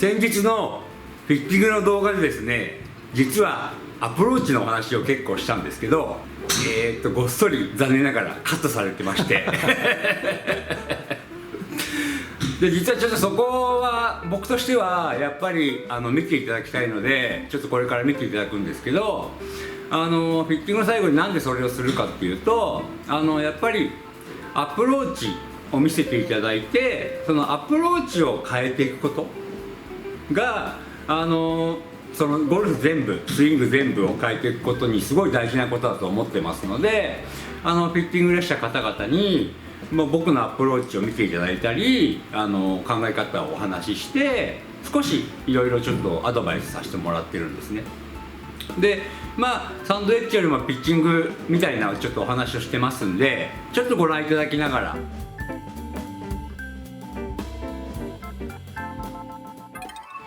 先日のピッチングの動画でですね、実はアプローチのお話を結構したんですけど、ごっそり残念ながらカットされてましてで実はちょっとそこは僕としてはやっぱり見ていただきたいので、ちょっとこれから見ていただくんですけど、ピッチングの最後になんでそれをするかっていうと、やっぱりアプローチを見せていただいて、そのアプローチを変えていくことがそのゴルフ全部、スイング全部を変えていくことにすごい大事なことだと思ってますので、ピッチングレッシャー方々に僕のアプローチを見ていただいたり、考え方をお話しして、少しいろいろちょっとアドバイスさせてもらってるんですね。でサンドウェッジよりもピッチングみたいなちょっとお話をしてますんで、ちょっとご覧いただきながら。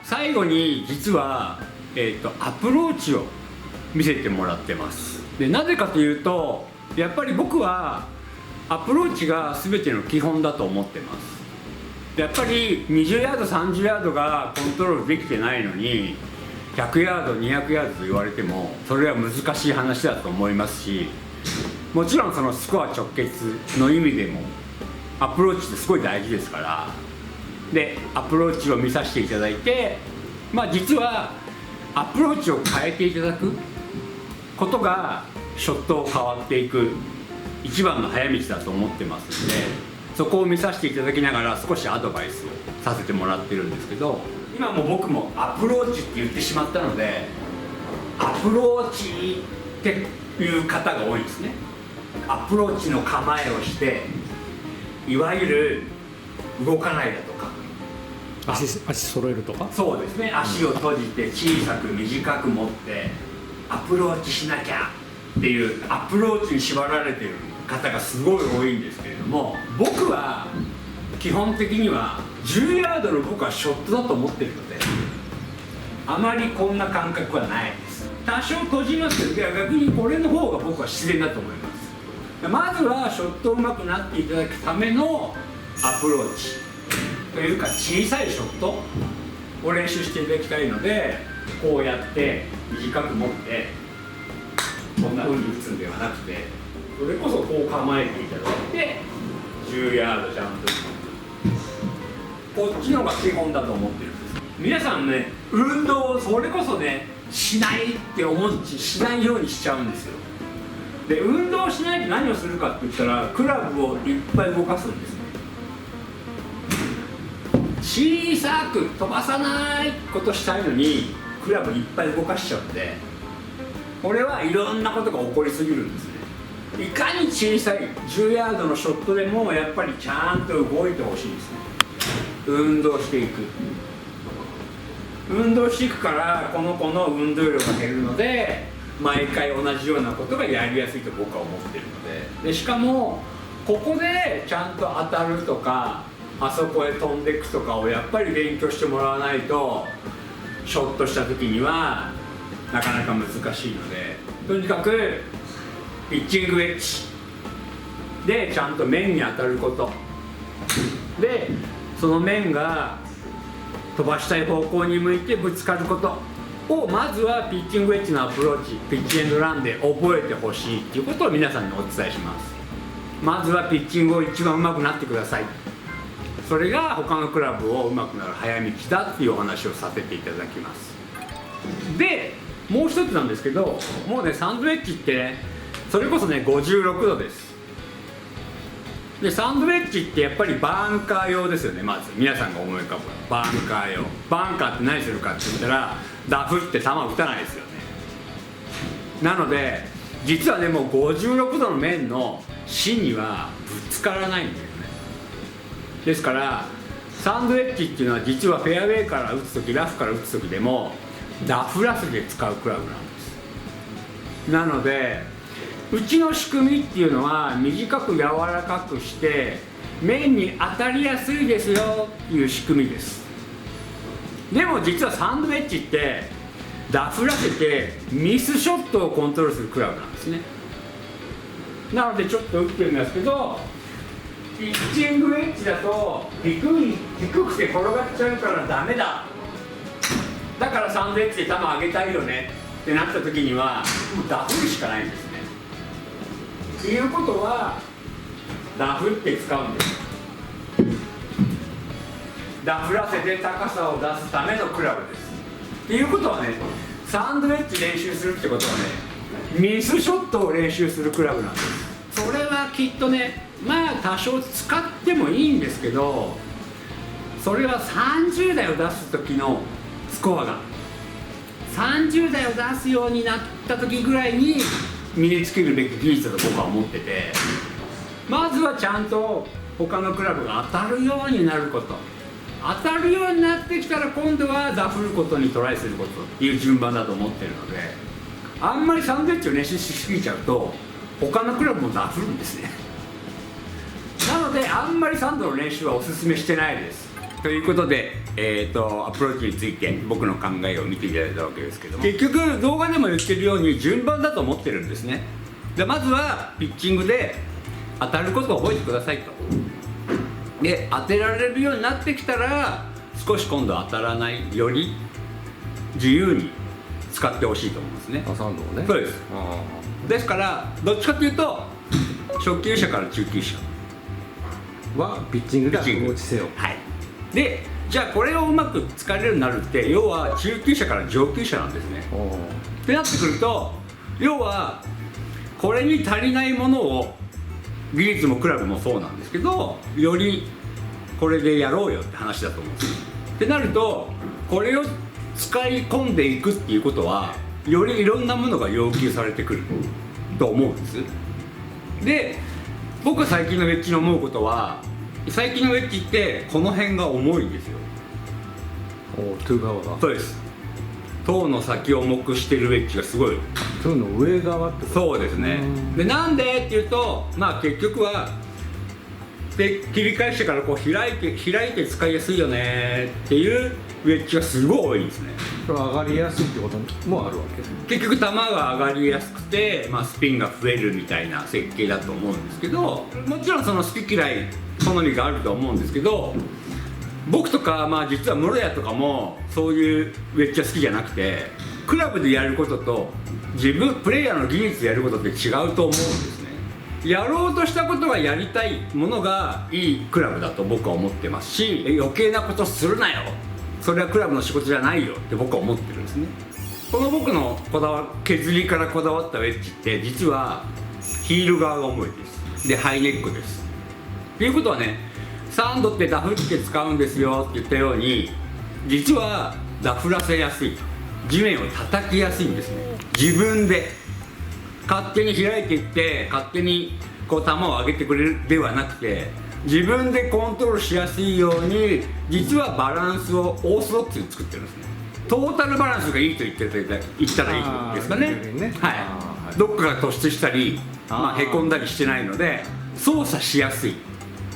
最後に実は、アプローチを見せてもらってます。でなぜかというと、やっぱり僕はアプローチが全ての基本だと思ってます。やっぱり20ヤード30ヤードがコントロールできてないのに100ヤード200ヤードと言われてもそれは難しい話だと思いますし、もちろんそのスコア直結の意味でもアプローチってすごい大事ですから、でアプローチを見させていただいて、実はアプローチを変えていただくことがショットを変わっていく一番の早道だと思ってますので、そこを見させていただきながら少しアドバイスをさせてもらってるんですけど、今も僕もアプローチって言ってしまったので、アプローチっていう方が多いですね。アプローチの構えをして、いわゆる動かないだとか、足揃えるとか。そうですね、足を閉じて小さく短く持ってアプローチしなきゃっていうアプローチに縛られてる方がすごい多いんですけれども、僕は基本的には10ヤードの僕はショットだと思ってるので、あまりこんな感覚はないです。多少閉じますけど、逆にこれの方が僕は自然だと思います。まずはショット上手くなっていただくためのアプローチというか、小さいショットを練習していただきたいので、こうやって短く持ってこんな風に打つんではなくて、それこそこう構えていただいて10ヤードジャンプ、こっちのが基本だと思ってるんです。皆さんね、運動をそれこそねしないって思うしないようにしちゃうんですよ。で運動しないと何をするかって言ったら、クラブをいっぱい動かすんですね。小さく飛ばさないことしたいのにクラブいっぱい動かしちゃうんで、これはいろんなことが起こりすぎるんですね。いかに小さい10ヤードのショットでもやっぱりちゃんと動いてほしいんですね。運動していくからこの子の運動量が減るので、毎回同じようなことがやりやすいと僕は思ってるので、しかもここでちゃんと当たるとかあそこへ飛んでいくとかをやっぱり勉強してもらわないと、ショットした時にはなかなか難しいので、とにかくピッチングウェッジでちゃんと面に当たることで、その面が飛ばしたい方向に向いてぶつかることを、まずはピッチングウェッジのアプローチ、ピッチエンドランで覚えてほしいっていうことを皆さんにお伝えします。まずはピッチングを一番上手くなってください。それが他のクラブを上手くなる早道だっていうお話をさせていただきます。でもう一つなんですけど、もうねサンドウェッジってね、それこそね56度です。でサンドウェッジってやっぱりバンカー用ですよね。まず皆さんが思い浮かぶバンカー用。バンカーって何するかって言ったら、ダフって球打たないですよね。なので実はね、もう56度の面の芯にはぶつからないんだよね。ですからサンドウェッジっていうのは実はフェアウェイから打つとき、ラフから打つときでもダフらせて使うクラブなんです。なのでうちの仕組みっていうのは短く柔らかくして面に当たりやすいですよっていう仕組みです。でも実はサンドウェッジってダフらせてミスショットをコントロールするクラブなんですね。なのでちょっと打ってみますけど、ピッチングウェッジだと低くて転がっちゃうからダメだだからサンドイッチで球上げたいよねってなった時にはもうダフるしかないんですね。っていうことはダフって使うんです。ダフらせて高さを出すためのクラブです。っていうことはね、サンドイッチ練習するってことはね、ミスショットを練習するクラブなんです。それはきっとね、まあ多少使ってもいいんですけど、それは30台を出す時のスコアが30台を出すようになった時ぐらいに身につけるべき技術だと僕は思ってて、まずはちゃんと他のクラブが当たるようになること、当たるようになってきたら今度はダフることにトライすることっていう順番だと思ってるので、あんまりサンドイッチを練習しすぎちゃうと他のクラブもダフるんですね。なのであんまりサンドの練習はおすすめしてないです。ということで、アプローチについて僕の考えを見ていただいたわけですけども、結局動画でも言ってるように順番だと思ってるんですね。でまずはピッチングで当たることを覚えてくださいと。で当てられるようになってきたら少し今度当たらないより自由に使ってほしいと思いますね。サンドをね。そうです。ですからどっちかというと初級者から中級者はピッチングでアプローチせよ。はい。でじゃあこれをうまく使えるようになるって要は中級者から上級者なんですね。ってなってくると要はこれに足りないものを技術もクラブもそうなんですけどよりこれでやろうよって話だと思うんです。ってなるとこれを使い込んでいくっていうことはよりいろんなものが要求されてくると思うんです。で僕は最近のウェッジに思うことは最近のウェッジってこの辺が重いんですよ。トゥー側が。そうです。塔の先を重くしてるウェッジがすごい。トゥーの上側ってこと。そうですね。でなんでっていうとまあ結局はで切り返してからこう開いて使いやすいよねっていうウェッジがすごい多いんですね。これ上がりやすいってこともあるわけ。結局球が上がりやすくて、まあ、スピンが増えるみたいな設計だと思うんですけど、もちろんその好き嫌い好みがあると思うんですけど、僕とか、まあ、実は室谷とかもそういうウェッジは好きじゃなくて、クラブでやることとプレイヤーの技術でやることって違うと思うんですね。やろうとしたことがやりたいものがいいクラブだと僕は思ってますし、余計なことするなよ、それはクラブの仕事じゃないよって僕は思ってるんですね。この僕の削りからこだわったウェッジって実はヒール側が重いです。でハイネックです。っていうことはね、サンドってダフって使うんですよって言ったように実はダフらせやすい、地面を叩きやすいんですね。自分で勝手に開いていって勝手にこう球を上げてくれるではなくて、自分でコントロールしやすいように実はバランスをオーソドックスに作ってるんですね。トータルバランスがいいと言ったらいいですかね。はい、どっかが突出したり、まあ、へこんだりしてないので操作しやすい、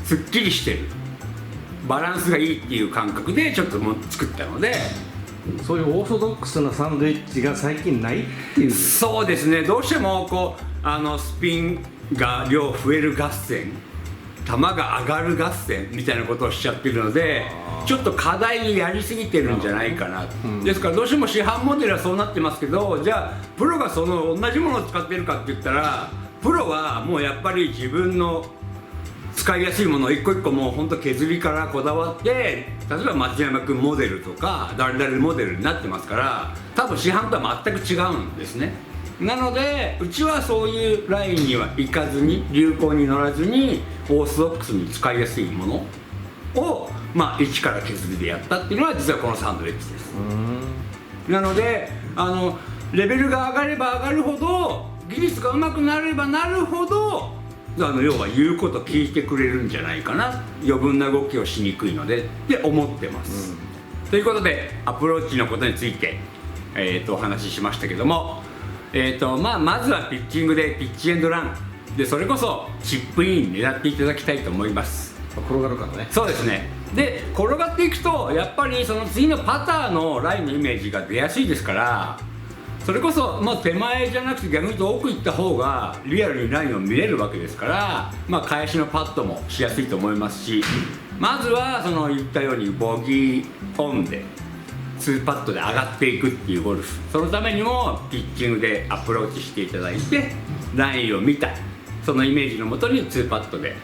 すっきりしてる、バランスがいいっていう感覚でちょっともう作ったので、そういうオーソドックスなサンドイッチが最近ないっていう。そうですね。どうしてもこうスピンが量増える合戦、球が上がる合戦みたいなことをしちゃってるので、ちょっと課題にやりすぎてるんじゃないかな、ですからどうしても市販モデルはそうなってますけど、じゃあプロがその同じものを使ってるかって言ったら、プロはもうやっぱり自分の使いやすいものを一個一個もうほんと削りからこだわって、例えば松山君モデルとか誰々モデルになってますから、多分市販とは全く違うんですね。なのでうちはそういうラインにはいかずに、流行に乗らずにオーソドックスに使いやすいものを、まあ、一から削りでやったっていうのは実はこのサンドイッチです。なのでレベルが上がれば上がるほど、技術が上手くなればなるほど要は言うこと聞いてくれるんじゃないかな、余分な動きをしにくいのでって思ってます、ということでアプローチのことについて、お話ししましたけども、まずはピッチングでピッチエンドランで、それこそチップイン狙っていただきたいと思います。転がるからね。そうですね。で転がっていくとやっぱりその次のパターのラインのイメージが出やすいですから、それこそもう手前じゃなくて逆に言うと奥行った方がリアルにラインを見れるわけですから、まあ、返しのパットもしやすいと思いますし、まずはその言ったようにボギーオンで2パットで上がっていくっていうゴルフ、そのためにもピッチングでアプローチしていただいて、ラインを見たそのイメージのもとに2パットで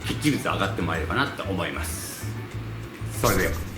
きっちりと上がってもらえればなと思います。それでは。